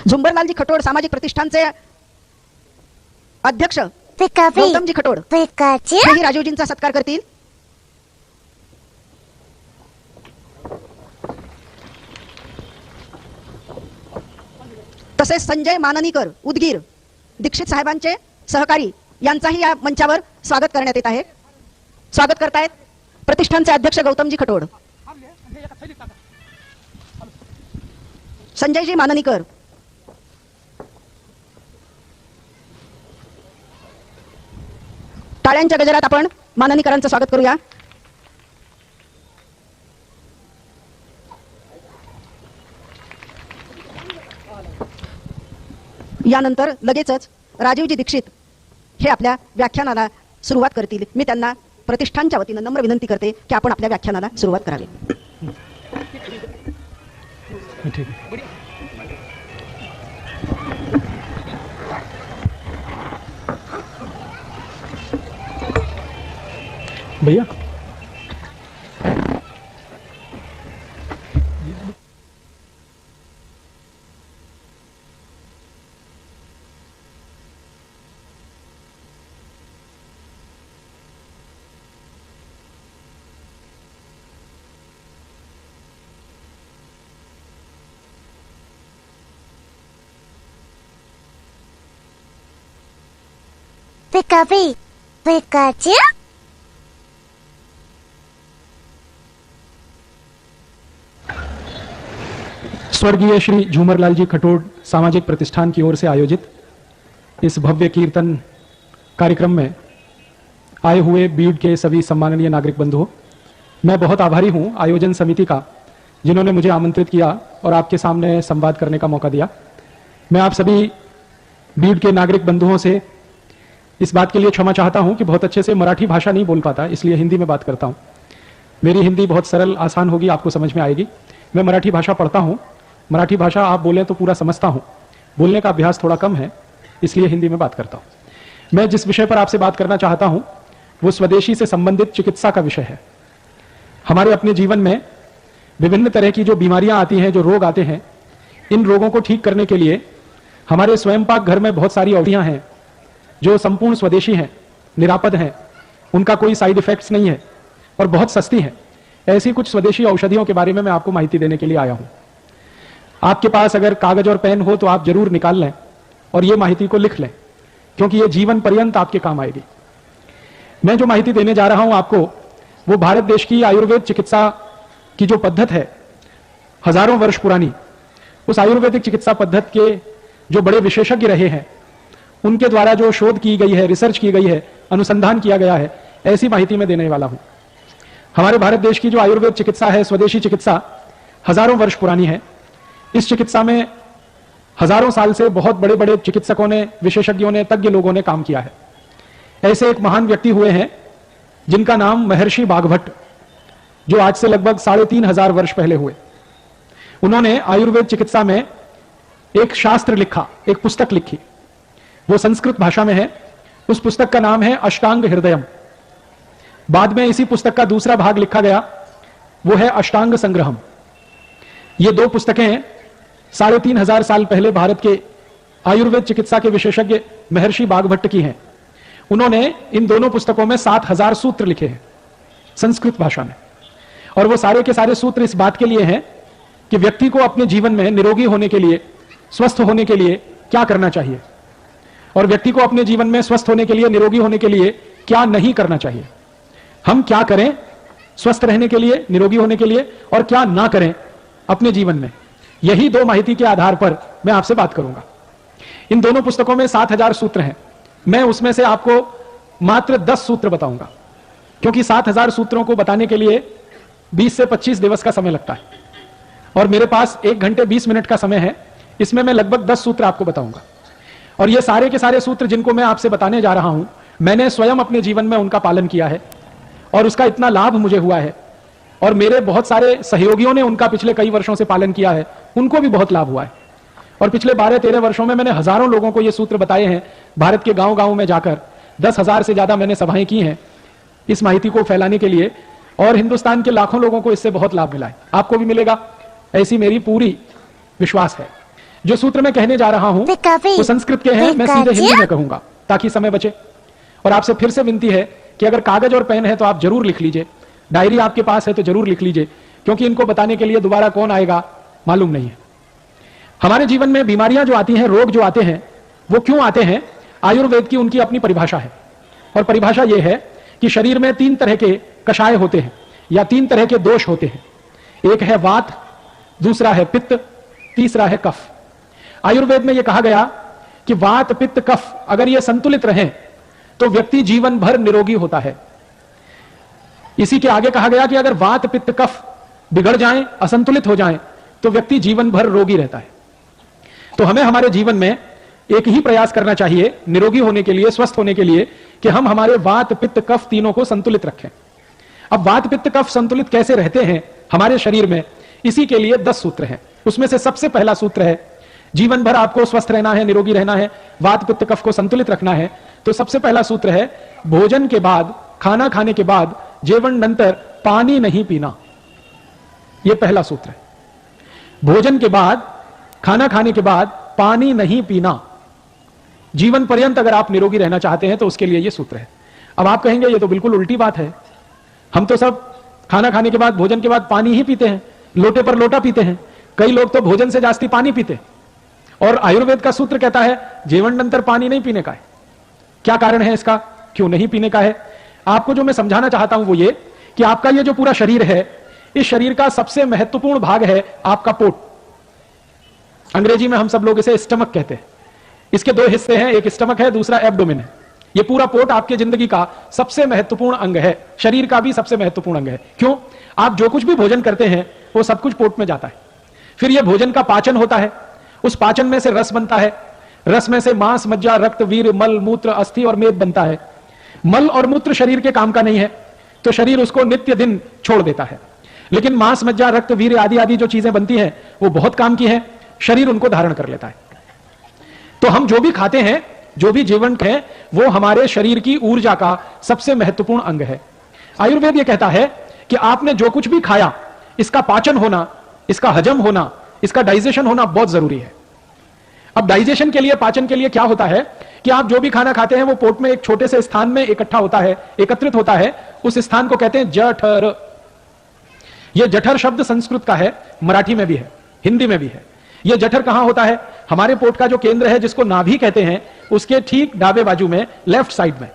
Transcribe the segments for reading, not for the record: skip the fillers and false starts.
झुंबरलालजी खटोड सामाजिक प्रतिष्ठानचे अध्यक्ष गौतमजी खटोड हेही राजीवजींचा सत्कार करतील. तसेच संजय माननीकर उदगीर दीक्षित साहेबांचे सहकारी यांचाही या मंचावर स्वागत करण्यात येत आहे. स्वागत करतायत प्रतिष्ठानचे अध्यक्ष गौतमजी खटोड. संजयजी माननीकर, टाळ्यांच्या गजरात आपण माननीकरांचं स्वागत करूया. यानंतर लगेचच राजीवजी दीक्षित हे आपल्या व्याख्यानाला सुरुवात करतील. मी त्यांना प्रतिष्ठानच्या वतीनं नम्र विनंती करते की आपण आपल्या व्याख्यानाला सुरुवात करावी. भैया पिकाची स्वर्गीय श्री झूमरलाल जी खटोड सामाजिक प्रतिष्ठान की ओर से आयोजित इस भव्य कीर्तन कार्यक्रम में आए हुए बीड के सभी सम्माननीय नागरिक बंधुओं, मैं बहुत आभारी हूं आयोजन समिति का, जिन्होंने मुझे आमंत्रित किया और आपके सामने संवाद करने का मौका दिया. मैं आप सभी बीड के नागरिक बंधुओं से इस बात के लिए क्षमा चाहता हूं कि बहुत अच्छे से मराठी भाषा नहीं बोल पाता, इसलिए हिंदी में बात करता हूं. मेरी हिंदी बहुत सरल आसान होगी, आपको समझ में आएगी. मैं मराठी भाषा पढ़ता हूं, मराठी भाषा आप बोलें तो पूरा समझता हूं, बोलने का अभ्यास थोड़ा कम है, इसलिए हिंदी में बात करता हूं. मैं जिस विषय पर आपसे बात करना चाहता हूं वो स्वदेशी से संबंधित चिकित्सा का विषय है. हमारे अपने जीवन में विभिन्न तरह की जो बीमारियां आती हैं, जो रोग आते हैं, इन रोगों को ठीक करने के लिए हमारे स्वयं पाक घर में बहुत सारी औषधियां हैं जो संपूर्ण स्वदेशी हैं, निरापद हैं, उनका कोई साइड इफेक्ट्स नहीं है और बहुत सस्ती हैं. ऐसी कुछ स्वदेशी औषधियों के बारे में मैं आपको माहिती देने के लिए आया हूं. आपके पास अगर कागज और पेन हो तो आप जरूर निकाल लें और ये माहिती को लिख लें, क्योंकि ये जीवन पर्यंत आपके काम आएगी. मैं जो माहिती देने जा रहा हूं आपको, वो भारत देश की आयुर्वेद चिकित्सा की जो पद्धत है, हजारों वर्ष पुरानी, उस आयुर्वेदिक चिकित्सा पद्धत के जो बड़े विशेषज्ञ रहे हैं, उनके द्वारा जो शोध की गई है, रिसर्च की गई है, अनुसंधान किया गया है, ऐसी माहिती मैं देने वाला हूं. हमारे भारत देश की जो आयुर्वेद चिकित्सा है, स्वदेशी चिकित्सा, हजारों वर्ष पुरानी है. इस चिकित्सा में हजारों साल से बहुत बड़े बड़े चिकित्सकों ने, विशेषज्ञों ने, तज्ञ लोगों ने काम किया है. ऐसे एक महान व्यक्ति हुए हैं जिनका नाम महर्षि बाघभट्ट, जो आज से लगभग 3500 वर्ष पहले हुए. उन्होंने आयुर्वेद चिकित्सा में एक शास्त्र लिखा, एक पुस्तक लिखी. वो संस्कृत भाषा में है. उस पुस्तक का नाम है अष्टांग हृदयम. बाद में इसी पुस्तक का दूसरा भाग लिखा गया, वो है अष्टांग संग्रहम. ये दो पुस्तकें 3500 साल पहले भारत के आयुर्वेद चिकित्सा के विशेषज्ञ महर्षि बाघभट्ट की हैं. उन्होंने इन दोनों पुस्तकों में 7000 सूत्र लिखे हैं संस्कृत भाषा में. और वो सारे के सारे सूत्र इस बात के लिए हैं कि व्यक्ति को अपने जीवन में निरोगी होने के लिए, स्वस्थ होने के लिए क्या करना चाहिए, और व्यक्ति को अपने जीवन में स्वस्थ होने के लिए, निरोगी होने के लिए क्या नहीं करना चाहिए. हम क्या करें स्वस्थ रहने के लिए, निरोगी होने के लिए, और क्या ना करें अपने जीवन में, यही दो माहिती के आधार पर मैं आपसे बात करूंगा. इन दोनों पुस्तकों में 7000 सूत्र हैं. मैं उसमें से आपको मात्र 10 सूत्र बताऊंगा, क्योंकि 7000 सूत्रों को बताने के लिए 20 से 25 दिवस का समय लगता है और मेरे पास 1 घंटे 20 मिनट का समय है. इसमें मैं लगभग 10 सूत्र आपको बताऊंगा. और ये सारे के सारे सूत्र जिनको मैं आपसे बताने जा रहा हूं, मैंने स्वयं अपने जीवन में उनका पालन किया है और उसका इतना लाभ मुझे हुआ है, और मेरे बहुत सारे सहयोगियों ने उनका पिछले कई वर्षों से पालन किया है, उनको भी बहुत लाभ हुआ है. और पिछले 12-13 वर्षों में मैंने हजारों लोगों को ये सूत्र बताए हैं. भारत के गांव-गांव में जाकर 10,000 से ज्यादा मैंने सभाएं की हैं इस माहिती को फैलाने के लिए, और हिंदुस्तान के लाखों लोगों को इससे बहुत लाभ मिला है. आपको भी मिलेगा, ऐसी मेरी पूरी विश्वास है. जो सूत्र मैं कहने जा रहा हूं वो संस्कृत के हैं, मैं सीधे हिंदी में कहूंगा ताकि समय बचे। और आपसे फिर से विनती है कि अगर कागज और पेन है तो आप जरूर लिख लीजिए, डायरी आपके पास है तो जरूर लिख लीजिए, क्योंकि इनको बताने के लिए दोबारा कौन आएगा मालूम नहीं है। हमारे जीवन में बीमारियां जो आती हैं, रोग जो आते हैं, वो क्यों आते हैं? आयुर्वेद की उनकी अपनी परिभाषा है, और परिभाषा यह है कि शरीर में 3 तरह के कषाय होते हैं या 3 तरह के दोष होते हैं। एक है वात, दूसरा है पित्त, तीसरा है कफ। आयुर्वेद में यह कहा गया कि वात, पित्त, कफ अगर ये संतुलित रहें तो व्यक्ति जीवन भर निरोगी होता है। इसी के आगे कहा गया कि अगर वात, पित्त, कफ बिगड़ जाएं, असंतुलित हो जाएं, तो व्यक्ति जीवन भर रोगी रहता है। तो हमें हमारे जीवन में एक ही प्रयास करना चाहिए निरोगी होने के लिए, स्वस्थ होने के लिए, कि हम हमारे वात, पित्त, कफ तीनों को संतुलित रखें। अब वात, पित्त, कफ संतुलित कैसे रहते हैं हमारे शरीर में, इसी के लिए 10 सूत्र हैं। उसमें से सबसे पहला सूत्र है, जीवन भर आपको स्वस्थ रहना है, निरोगी रहना है, वात, पित्त, कफ को संतुलित रखना है, तो सबसे पहला सूत्र है भोजन के बाद, खाना खाने के बाद, जेवण नंतर पानी नहीं पीना। यह पहला सूत्र है। भोजन के बाद, खाना खाने के बाद पानी नहीं पीना। जीवन पर्यंत अगर आप निरोगी रहना चाहते हैं तो उसके लिए यह सूत्र है। अब आप कहेंगे यह तो बिल्कुल उल्टी बात है, हम तो सब खाना खाने के बाद, भोजन के बाद पानी ही पीते हैं, लोटे पर लोटा पीते हैं। कई लोग तो भोजन से जास्ती पानी पीते, और आयुर्वेद का सूत्र कहता है जेवण नंतर पानी नहीं पीने का है। क्या कारण है इसका, क्यों नहीं पीने का है? आपको जो मैं समझाना चाहता हूं वो ये कि आपका ये जो पूरा शरीर है, इस शरीर का सबसे महत्वपूर्ण भाग है आपका पोट। अंग्रेजी में हम सब लोग इसे स्टमक कहते हैं। इसके 2 हिस्से हैं, एक स्टमक है, दूसरा एब्डोमेन है। ये पूरा पोट आपकी जिंदगी का सबसे महत्वपूर्ण अंग है, शरीर का भी सबसे महत्वपूर्ण अंग है। क्यों? आप जो कुछ भी भोजन करते हैं वो सब कुछ पोट में जाता है। फिर यह भोजन का पाचन होता है, उस पाचन में से रस बनता है, रस में से मांस, मज्जा, रक्त, वीर, मल, मूत्र, अस्थि और मेद बनता है। मल और मूत्र शरीर के काम का नहीं है, तो शरीर उसको नित्य दिन छोड़ देता है। लेकिन मांस, मज्जा, रक्त, वीर आदि आदि जो चीजें बनती हैं वो बहुत काम की हैं, शरीर उनको धारण कर लेता है। तो हम जो भी खाते हैं, जो भी जीवन है, वो हमारे शरीर की ऊर्जा का सबसे महत्वपूर्ण अंग है। आयुर्वेद यह कहता है कि आपने जो कुछ भी खाया, इसका पाचन होना, इसका हजम होना, इसका डाइजेशन होना बहुत जरूरी है। अब डाइजेशन के लिए, पाचन के लिए क्या होता है कि आप जो भी खाना खाते हैं वो पोट में एक छोटे से स्थान में इकट्ठा होता है, एकत्रित होता है। उस स्थान को कहते हैं जठर। यह जठर शब्द संस्कृत का है, मराठी में भी है, हिंदी में भी है। यह जठर कहां होता है? हमारे पोट का जो केंद्र है, जिसको नाभि कहते हैं, उसके ठीक दावे बाजू में, लेफ्ट साइड में,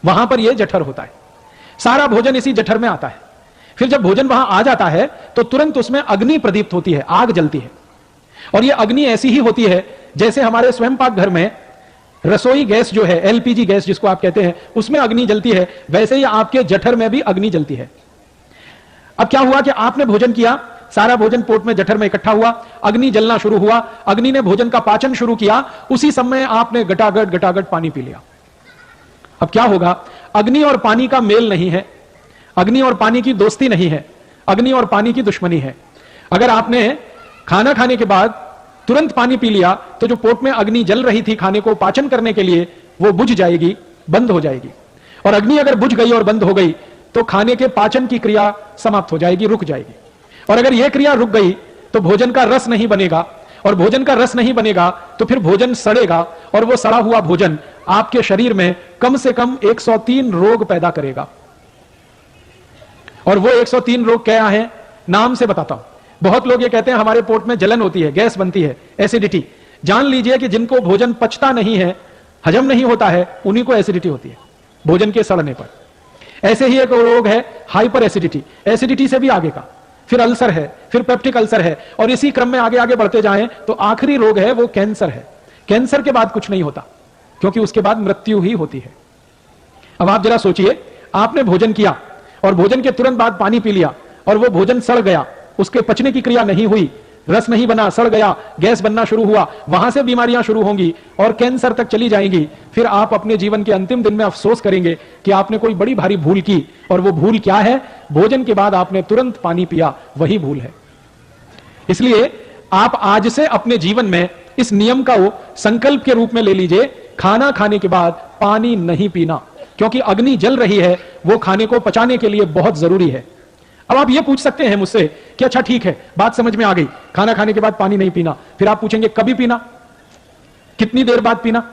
वहां पर यह जठर होता है। सारा भोजन इसी जठर में आता है। फिर जब भोजन वहां आ जाता है तो तुरंत उसमें अग्नि प्रदीप्त होती है, आग जलती है। और यह अग्नि ऐसी ही होती है जैसे हमारे स्वयंपाक घर में रसोई गैस जो है, एलपीजी गैस जिसको आप कहते हैं, उसमें अग्नि जलती है, वैसे ही आपके जठर में भी अग्नि जलती है। अब क्या हुआ कि आपने भोजन किया, सारा भोजन पोट में, जठर में इकट्ठा हुआ, अग्नि जलना शुरू हुआ, अग्नि ने भोजन का पाचन शुरू किया, उसी समय आपने गटागट पानी पी लिया। अब क्या होगा? अग्नि और पानी का मेल नहीं है, अग्नि और पानी की दोस्ती नहीं है, अग्नि और पानी की दुश्मनी है। अगर आपने खाना खाने के बाद तुरंत पानी पी लिया तो जो पोट में अग्नि जल रही थी खाने को पाचन करने के लिए, वो बुझ जाएगी, बंद हो जाएगी। और अग्नि अगर बुझ गई और बंद हो गई तो खाने के पाचन की क्रिया समाप्त हो जाएगी, रुक जाएगी। और अगर यह क्रिया रुक गई तो भोजन का रस नहीं बनेगा, और भोजन का रस नहीं बनेगा तो फिर भोजन सड़ेगा, और वो सड़ा हुआ भोजन आपके शरीर में कम से कम 103 रोग पैदा करेगा। और वो 103 रोग क्या है, नाम से बताता हूं। बहुत लोग ये कहते हैं हमारे पोट में जलन होती है, गैस बनती है, एसिडिटी। जान लीजिए कि जिनको भोजन पचता नहीं है, हजम नहीं होता है, उन्हीं को एसिडिटी होती है भोजन के सड़ने पर। ऐसे ही एक रोग है हाइपर एसिडिटी, एसिडिटी से भी आगे का, फिर अल्सर है, फिर पेप्टिक अल्सर है, और इसी क्रम में आगे आगे बढ़ते जाएं तो आखिरी रोग है वो कैंसर है। कैंसर के बाद कुछ नहीं होता, क्योंकि उसके बाद मृत्यु ही होती है। अब आप जरा सोचिए, आपने भोजन किया और भोजन के तुरंत बाद पानी पी लिया, और वो भोजन सड़ गया, उसके पचने की क्रिया नहीं हुई, रस नहीं बना, सड़ गया, गैस बनना शुरू हुआ, वहां से बीमारियां शुरू होंगी और कैंसर तक चली जाएंगी। फिर आप अपने जीवन के अंतिम दिन में अफसोस करेंगे कि आपने कोई बड़ी भारी भूल की। और वो भूल क्या है? भोजन के बाद आपने तुरंत पानी पिया, वही भूल है। इसलिए आप आज से अपने जीवन में इस नियम का वो संकल्प के रूप में ले लीजिए, खाना खाने के बाद पानी नहीं पीना, क्योंकि अग्नि जल रही है, वो खाने को पचाने के लिए बहुत जरूरी है। अब आप ये पूछ सकते हैं मुझसे कि अच्छा ठीक है, बात समझ में आ गई, खाना खाने के बाद पानी नहीं पीना। फिर आप पूछेंगे कभी पीना, कितनी देर बाद पीना?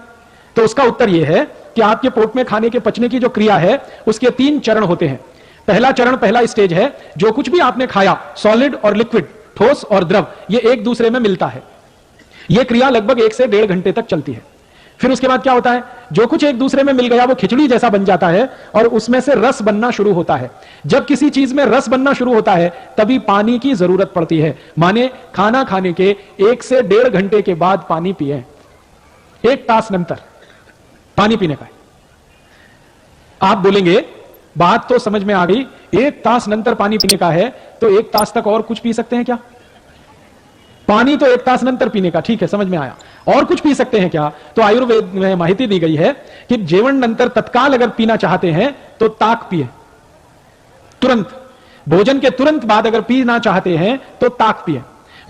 तो उसका उत्तर यह है कि आपके पेट में खाने के पचने की जो क्रिया है उसके 3 चरण होते हैं। पहला चरण, पहला स्टेज है, जो कुछ भी आपने खाया, सॉलिड और लिक्विड, ठोस और द्रव, ये एक दूसरे में मिलता है। यह क्रिया लगभग 1 से 1.5 घंटे तक चलती है। फिर उसके बाद क्या होता है, जो कुछ एक दूसरे में मिल गया वो खिचड़ी जैसा बन जाता है और उसमें से रस बनना शुरू होता है। जब किसी चीज में रस बनना शुरू होता है तभी पानी की जरूरत पड़ती है। माने खाना खाने के 1 से 1.5 घंटे के बाद पानी पिए, 1 तास नंतर पानी पीने का है। आप बोलेंगे बात तो समझ में आ गई, 1 तास नंतर पानी पीने का है, तो 1 तास तक और कुछ पी सकते हैं क्या? पानी तो 1 तास नंतर पीने का, ठीक है, समझ में आया। और कुछ पी सकते हैं क्या? तो आयुर्वेद में माहिती दी गई है कि जेवण नंतर तत्काल अगर पीना चाहते हैं तो ताक पिए, तुरंत। भोजन के तुरंत बाद अगर पीना चाहते हैं तो ताक पिए।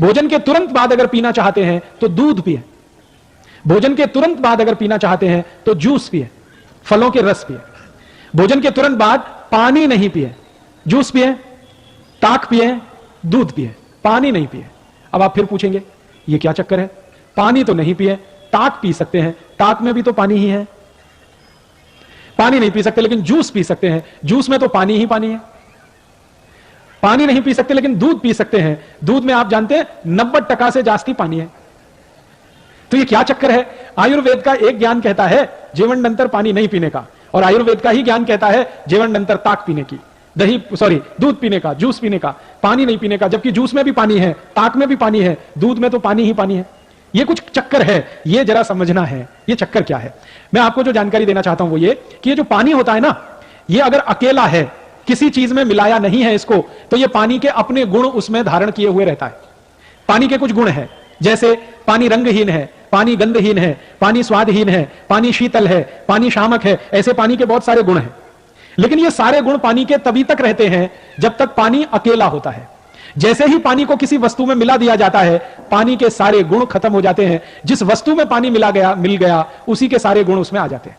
भोजन के तुरंत बाद अगर पीना चाहते हैं तो दूध पिए। भोजन के तुरंत बाद अगर पीना चाहते हैं तो जूस पिए, फलों के रस पिए। भोजन के तुरंत बाद पानी नहीं पिए, जूस पिए, ताक पिए, दूध पिए, पानी नहीं पिए। अब आप फिर पूछेंगे ये क्या चक्कर है, पानी तो नहीं पिए, ताक पी सकते हैं, ताक में भी तो पानी ही है। पानी नहीं पी सकते लेकिन जूस पी सकते हैं, जूस में तो पानी ही पानी है। पानी नहीं पी सकते लेकिन दूध पी सकते हैं, दूध में आप जानते हैं 90% से जास्ती पानी है। तो ये क्या चक्कर है? आयुर्वेद का एक ज्ञान कहता है जीवन नंतर पानी नहीं पीने का, और आयुर्वेद का ही ज्ञान कहता है जीवन नंतर ताक पीने की, दूध पीने का, जूस पीने का, पानी नहीं पीने का। जबकि जूस में भी पानी है, ताक में भी पानी है, दूध में तो पानी ही पानी है। ये कुछ चक्कर है, ये जरा समझना है, ये चक्कर क्या है। मैं आपको जो जानकारी देना चाहता हूं वो ये कि ये जो पानी होता है ना, ये अगर अकेला है, किसी चीज में मिलाया नहीं है इसको, तो ये पानी के अपने गुण उसमें धारण किए हुए रहता है। पानी के कुछ गुण हैं, जैसे पानी रंगहीन है, पानी गंधहीन है, पानी स्वादहीन है, पानी शीतल है, पानी शामक है, ऐसे पानी के बहुत सारे गुण हैं। लेकिन ये सारे गुण पानी के तभी तक रहते हैं जब तक पानी अकेला होता है। जैसे ही पानी को किसी वस्तु में मिला दिया जाता है, पानी के सारे गुण खत्म हो जाते हैं। जिस वस्तु में पानी मिल गया उसी के सारे गुण उसमें आ जाते हैं।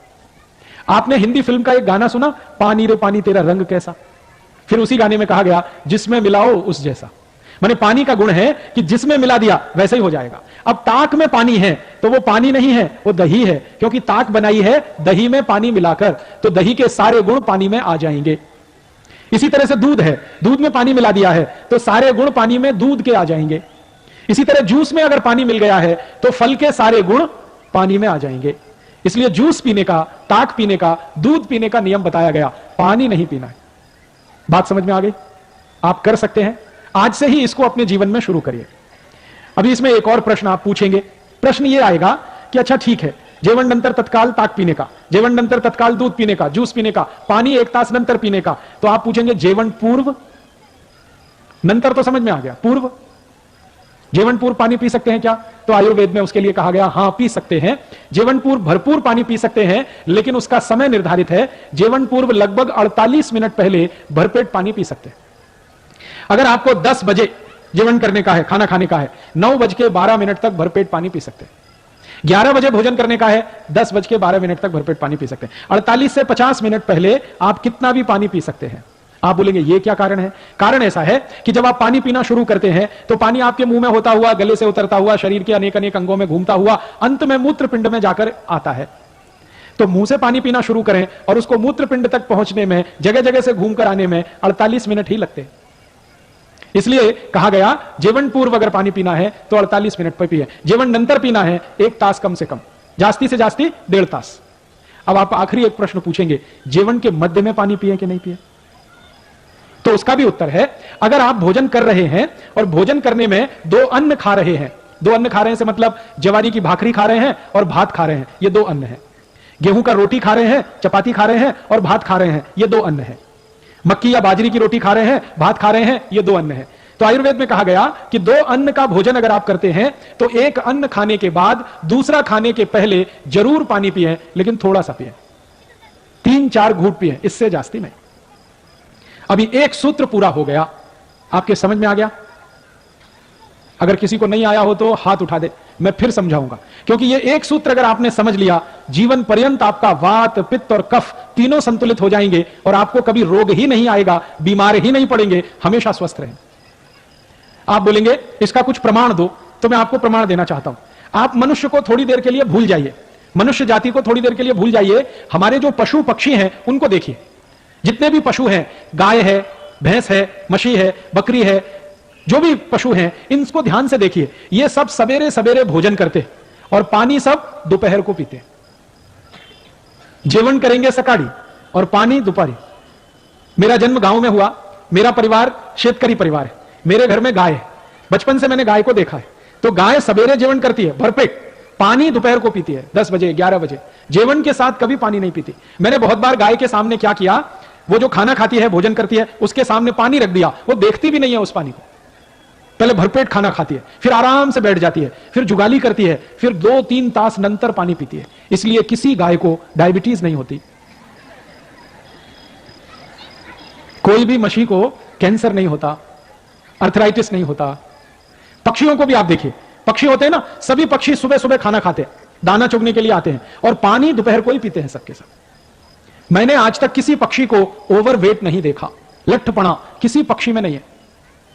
आपने हिंदी फिल्म का एक गाना सुना, पानी रे पानी तेरा रंग कैसा? फिर उसी गाने में कहा गया जिसमें मिलाओ उस जैसा। माने पानी का गुण है कि जिसमें मिला दिया वैसे ही हो जाएगा। अब ताक में पानी है तो वो पानी नहीं है, वो दही है, क्योंकि ताक बनाई है दही में पानी मिलाकर, तो दही के सारे गुण पानी में आ जाएंगे। इसी तरह से दूध है, दूध में पानी मिला दिया है तो सारे गुण पानी में दूध के आ जाएंगे। इसी तरह जूस में अगर पानी मिल गया है तो फल के सारे गुण पानी में आ जाएंगे। इसलिए जूस पीने का, ताक पीने का, दूध पीने का नियम बताया गया, पानी नहीं पीना है। बात समझ में आ गई? आप कर सकते हैं, आज से ही इसको अपने जीवन में शुरू करिए। अभी इसमें एक और प्रश्न आप पूछेंगे, प्रश्न यह आएगा कि अच्छा ठीक है, जेवण नंतर तत्काल ताक पीने का, जेवण नंतर तत्काल दूध पीने का, जूस पीने का, पानी 1 तास नंतर पीने का, तो आप पूछेंगे जेवण पूर्व? नंतर तो समझ में आ गया, पूर्व, जेवण पूर्व पानी पी सकते हैं क्या? तो आयुर्वेद में उसके लिए कहा गया हां पी सकते हैं। जेवण पूर्व भरपूर पानी पी सकते हैं, लेकिन उसका समय निर्धारित है। जेवण पूर्व लगभग 48 मिनट पहले भरपेट पानी पी सकते हैं। अगर आपको 10 बजे जेवण करने का है, खाना खाने का है, 9:12 तक भरपेट पानी पी सकते हैं। 11 बजे भोजन करने का है, 10:12 तक भरपेट पानी पी सकते हैं। 48 से 50 मिनट पहले आप कितना भी पानी पी सकते हैं। आप बोलेंगे ये क्या कारण है? कारण ऐसा है कि जब आप पानी पीना शुरू करते हैं तो पानी आपके मुंह में होता हुआ, गले से उतरता हुआ, शरीर के अनेक अनेक अंगों में घूमता हुआ अंत में मूत्रपिंड में जाकर आता है। तो मुंह से पानी पीना शुरू करें और उसको मूत्रपिंड तक पहुंचने में, जगह जगह से घूमकर आने में 48 मिनट ही लगते हैं। इसलिए कहा गया जेवण पूर्व अगर पानी पीना है तो 48 मिनट पर पिए। जेवण नंतर पीना है 1 तास कम से कम, जास्ती से जास्ती 1.5 तास। अब आप आखिरी एक प्रश्न पूछेंगे, जेवण के मध्य में पानी पिए कि नहीं पिए? तो उसका भी उत्तर है, अगर आप भोजन कर रहे हैं और भोजन करने में 2 अन्न खा रहे हैं, 2 अन्न खा रहे हैं से मतलब जवारी की भाखरी खा रहे हैं और भात खा रहे हैं, ये 2 अन्न है। गेहूं का रोटी खा रहे हैं, चपाती खा रहे हैं और भात खा रहे हैं, ये 2 अन्न है। मक्की या बाजरी की रोटी खा रहे हैं, भात खा रहे हैं, ये 2 अन्न है। तो आयुर्वेद में कहा गया कि 2 अन्न का भोजन अगर आप करते हैं तो 1 अन्न खाने के बाद दूसरा खाने के पहले जरूर पानी पिए, लेकिन थोड़ा सा पिए, 3-4 घूंट पिए, इससे जास्ती नहीं। अभी एक सूत्र पूरा हो गया, आपके समझ में आ गया? अगर किसी को नहीं आया हो तो हाथ उठा दे, मैं फिर समझाऊंगा, क्योंकि ये एक सूत्र अगर आपने समझ लिया, जीवन पर्यंत आपका वात, पित्त और कफ तीनों संतुलित हो जाएंगे और आपको कभी रोग ही नहीं आएगा, बीमार ही नहीं पड़ेंगे, हमेशा स्वस्थ रहें। आप बोलेंगे इसका कुछ प्रमाण दो, तो मैं आपको प्रमाण देना चाहता हूं। आप मनुष्य को थोड़ी देर के लिए भूल जाइए, मनुष्य जाति को थोड़ी देर के लिए भूल जाइए, हमारे जो पशु पक्षी हैं उनको देखिए। जितने भी पशु हैं, गाय है, भैंस है, मछली है, बकरी है, जो भी पशु हैं, इनको ध्यान से देखिए। ये सब सवेरे सवेरे भोजन करते और पानी सब दोपहर को पीते। जेवण करेंगे सकाळी और पानी दोपहरी। मेरा जन्म गांव में हुआ, मेरा परिवार शेतकरी परिवार है, मेरे घर में गाय है, बचपन से मैंने गाय को देखा है। तो गाय सवेरे जेवण करती है भरपेट, पानी दोपहर को पीती है 10 बजे 11 बजे, जेवण के साथ कभी पानी नहीं पीती। मैंने बहुत बार गाय के सामने क्या किया, वो जो खाना खाती है, भोजन करती है, उसके सामने पानी रख दिया, वो देखती भी नहीं है उस पानी को। पहले भरपेट खाना खाती है, फिर आराम से बैठ जाती है, फिर जुगाली करती है, फिर 2-3 तास नंतर पानी पीती है। इसलिए किसी गाय को डायबिटीज नहीं होती, कोई भी मछली को कैंसर नहीं होता, अर्थराइटिस नहीं होता। पक्षियों को भी आप देखिए, पक्षी होते हैं ना, सभी पक्षी सुबह सुबह खाना खाते हैं, दाना चुगने के लिए आते हैं और पानी दोपहर को ही पीते हैं सबके सब। मैंने आज तक किसी पक्षी को ओवरवेट नहीं देखा, लट्ठपना किसी पक्षी में नहीं है,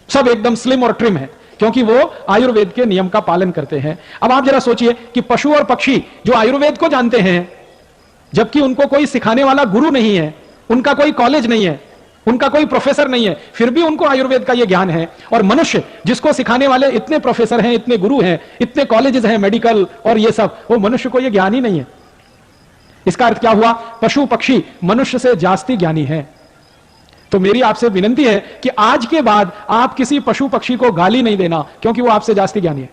सब एकदम स्लिम और ट्रिम है, क्योंकि वो आयुर्वेद के नियम का पालन करते हैं। अब आप जरा सोचिए कि पशु और पक्षी जो आयुर्वेद को जानते हैं, जबकि उनको कोई सिखाने वाला गुरु नहीं है, उनका कोई कॉलेज नहीं है, उनका कोई प्रोफेसर नहीं है, फिर भी उनको आयुर्वेद का यह ज्ञान है। और मनुष्य जिसको सिखाने वाले इतने प्रोफेसर हैं, इतने गुरु हैं, इतने कॉलेजेस हैं मेडिकल और ये सब, वो मनुष्य को यह ज्ञान ही नहीं है। इसका अर्थ क्या हुआ, पशु पक्षी मनुष्य से जास्ती ज्ञानी है। तो मेरी आपसे विनती है कि आज के बाद आप किसी पशु पक्षी को गाली नहीं देना, क्योंकि वो आपसे जास्ती ज्ञानी है।